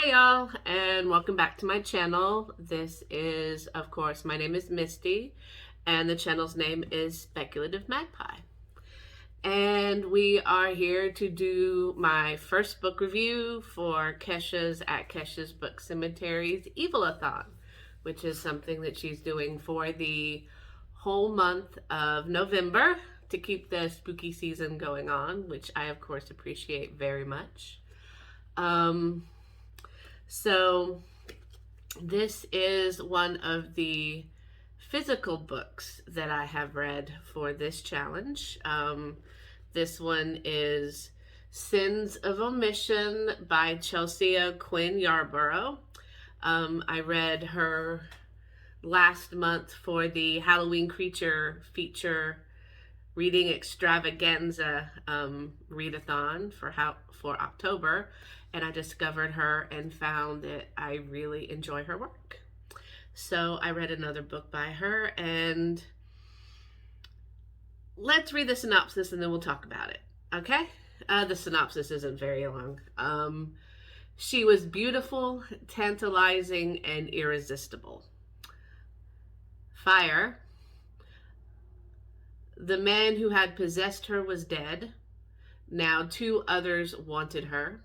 Hi y'all, and welcome back to my channel. This is, of course, my name is Misty, and the channel's name is Speculative Magpie. And we are here to do my first book review for Kesha's Book Cemetery's Evil-a-thon, which is something that she's doing for the whole month of November to keep the spooky season going on, which I, of course, appreciate very much. So this is one of the physical books that I have read for this challenge. This one is Sins of Omission by Quinn Yarbro. I read her last month for the Halloween Creature feature reading extravaganza readathon for October, and I discovered her and found that I really enjoy her work. So I read another book by her, and let's read the synopsis and then we'll talk about it, okay? The synopsis isn't very long. She was beautiful, tantalizing, and irresistible. Fire. The man who had possessed her was dead. Now 2 others wanted her.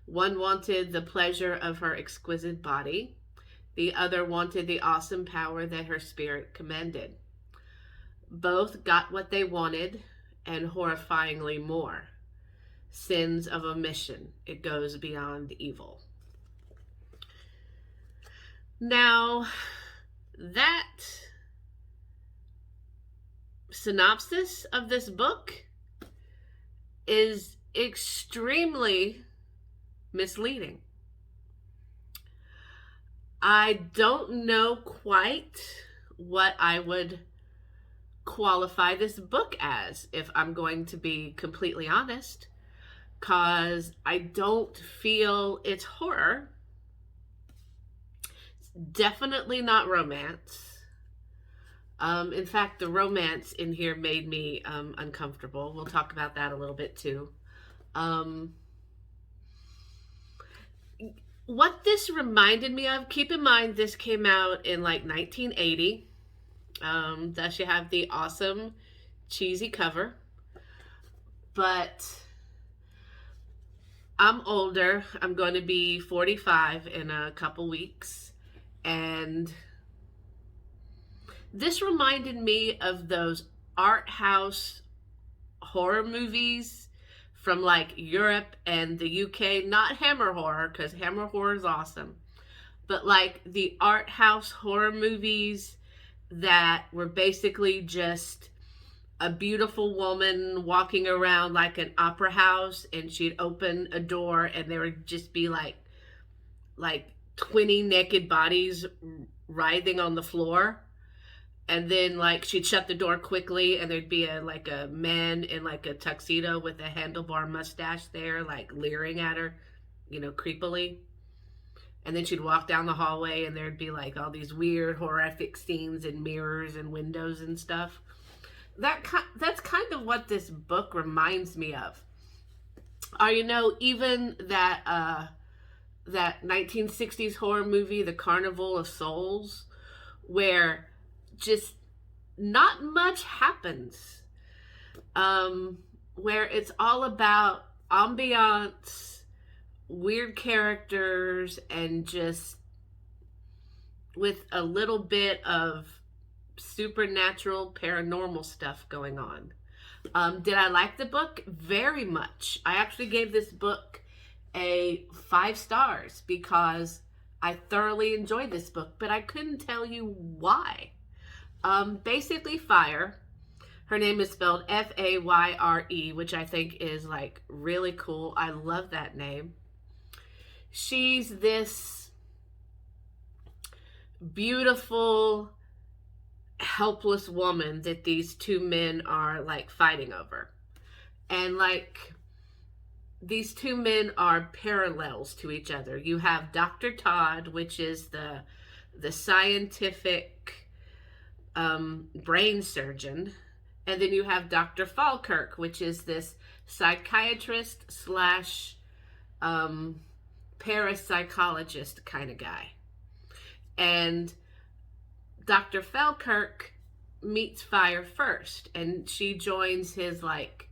One wanted the pleasure of her exquisite body. The other wanted the awesome power that her spirit commanded. Both got what they wanted, and horrifyingly more. Sins of Omission. It goes beyond evil. Now, that synopsis of this book is extremely misleading. I don't know quite what I would qualify this book as, if I'm going to be completely honest, because I don't feel it's horror. It's definitely not romance. In fact, the romance in here made me uncomfortable. We'll talk about that a little bit too. What this reminded me of, keep in mind this came out in like 1980. Does you have the awesome cheesy cover? But I'm older. I'm going to be 45 in a couple weeks, and this reminded me of those art house horror movies from like Europe and the UK, not Hammer horror, because Hammer horror is awesome, but like the art house horror movies that were basically just a beautiful woman walking around like an opera house, and she'd open a door and there would just be like 20 naked bodies writhing on the floor. And then like she'd shut the door quickly and there'd be a man in like a tuxedo with a handlebar mustache there, like leering at her, creepily. And then she'd walk down the hallway and there'd be like all these weird horrific scenes and mirrors and windows and stuff. That's kind of what this book reminds me of. Or even that 1960s horror movie, The Carnival of Souls, where just not much happens, where it's all about ambiance, weird characters, and just with a little bit of supernatural paranormal stuff going on. Did I like the book? Very much. I actually gave this book a 5 stars because I thoroughly enjoyed this book, but I couldn't tell you why. Basically, Fire. Her name is spelled F-A-Y-R-E, which I think is like really cool. I love that name. She's this beautiful, helpless woman that these 2 men are like fighting over. And like these 2 men are parallels to each other. You have Dr. Todd, which is the scientific brain surgeon, and then you have Dr. Falkirk, which is this psychiatrist slash parapsychologist kind of guy. And Dr. Falkirk meets Fire first, and she joins his like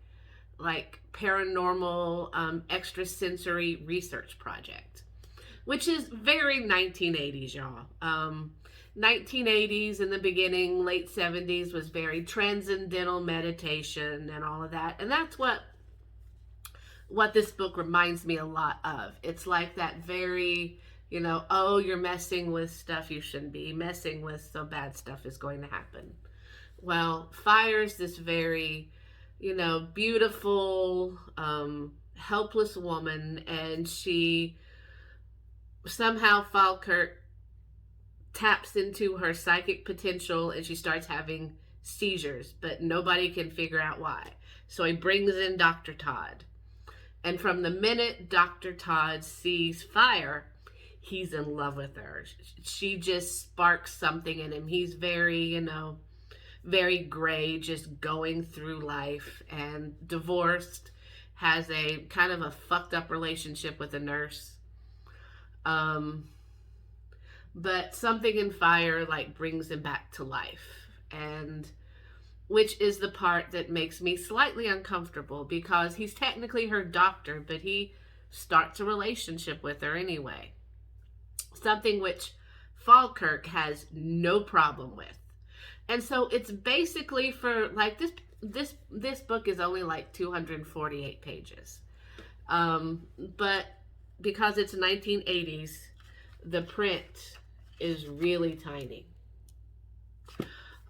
paranormal extrasensory research project, which is very 1980s, y'all. 1980s in the beginning, late 70s was very transcendental meditation and all of that. And that's what this book reminds me a lot of. It's like that very, oh, you're messing with stuff you shouldn't be messing with, so bad stuff is going to happen. Well, Fire's this very, beautiful, helpless woman, and she somehow, Falkirk taps into her psychic potential and she starts having seizures, but nobody can figure out why. So he brings in Dr. Todd. And from the minute Dr. Todd sees Fire, he's in love with her. She just sparks something in him. He's very, very gray, just going through life, and divorced, has a kind of a fucked up relationship with a nurse. But something in Fire brings him back to life, and which is the part that makes me slightly uncomfortable, because he's technically her doctor, but he starts a relationship with her anyway. Something which Falkirk has no problem with. And so it's basically for this book is only 248 pages. But because it's 1980s, the print is really tiny.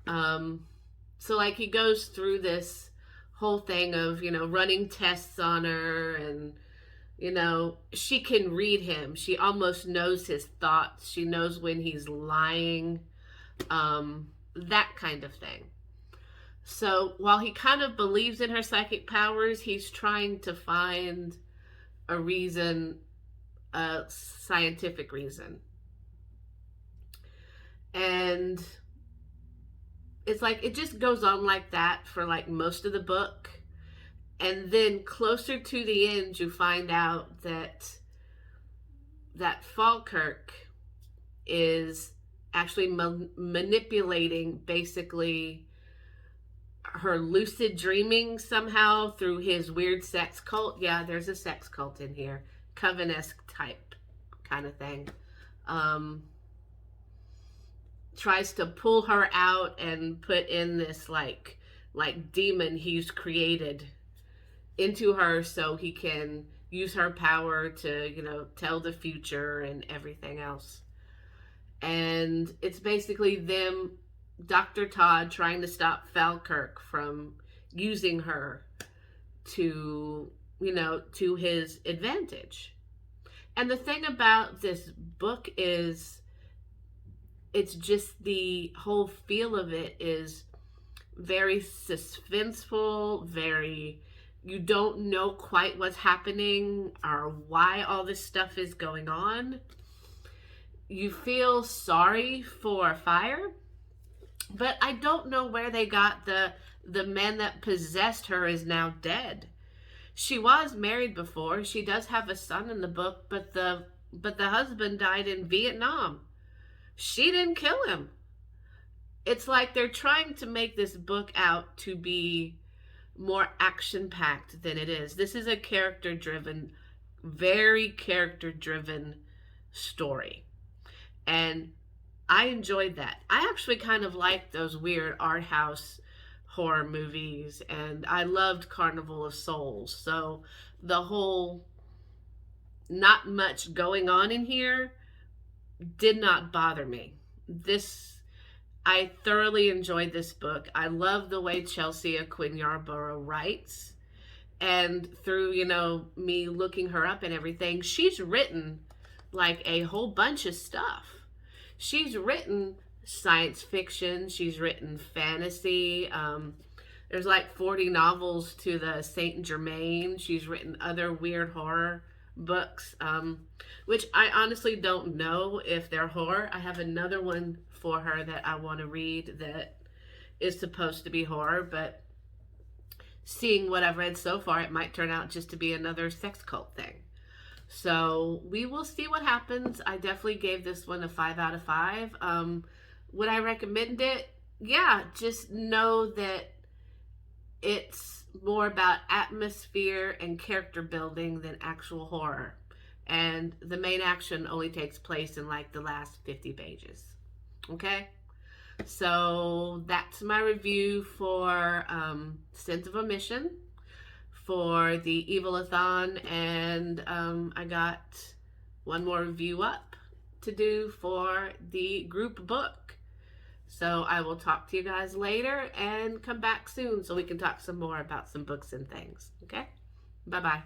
So he goes through this whole thing of, running tests on her, and, she can read him. She almost knows his thoughts. She knows when he's lying, that kind of thing. So while he kind of believes in her psychic powers, he's trying to find a reason, a scientific reason. And it's it just goes on like that for most of the book. And then closer to the end, you find out that Falkirk is actually manipulating basically her lucid dreaming somehow through his weird sex cult. Yeah, there's a sex cult in here. Coven-esque type kind of thing. Tries to pull her out and put in this demon he's created into her so he can use her power to, tell the future and everything else. And it's basically them, Dr. Todd, trying to stop Falkirk from using her to, to his advantage. And the thing about this book is, it's just the whole feel of it is very suspenseful, very, you don't know quite what's happening or why all this stuff is going on. You feel sorry for Fire, but I don't know where they got the man that possessed her is now dead. She was married before. She does have a son in the book, but the husband died in Vietnam. She didn't kill him. It's they're trying to make this book out to be more action-packed than it is. This is a character-driven, very character-driven story. And I enjoyed that. I actually kind of like those weird art house horror movies, and I loved Carnival of Souls. So the whole not much going on in here did not bother me. I thoroughly enjoyed this book. I love the way Chelsea Quinn Yarbro writes. And through, me looking her up and everything, she's written a whole bunch of stuff. She's written science fiction. She's written fantasy. There's 40 novels to the Saint Germain. She's written other weird horror books, which I honestly don't know if they're horror. I have another one for her that I want to read that is supposed to be horror, but seeing what I've read so far, it might turn out just to be another sex cult thing. So we will see what happens. I definitely gave this one a 5 out of 5. Would I recommend it? Yeah, just know that it's more about atmosphere and character building than actual horror. And the main action only takes place in like the last 50 pages. Okay? So that's my review for Sense of Omission for the Evil-a-thon, and I got one more review up to do for the group book. So I will talk to you guys later and come back soon so we can talk some more about some books and things. Okay? Bye-bye.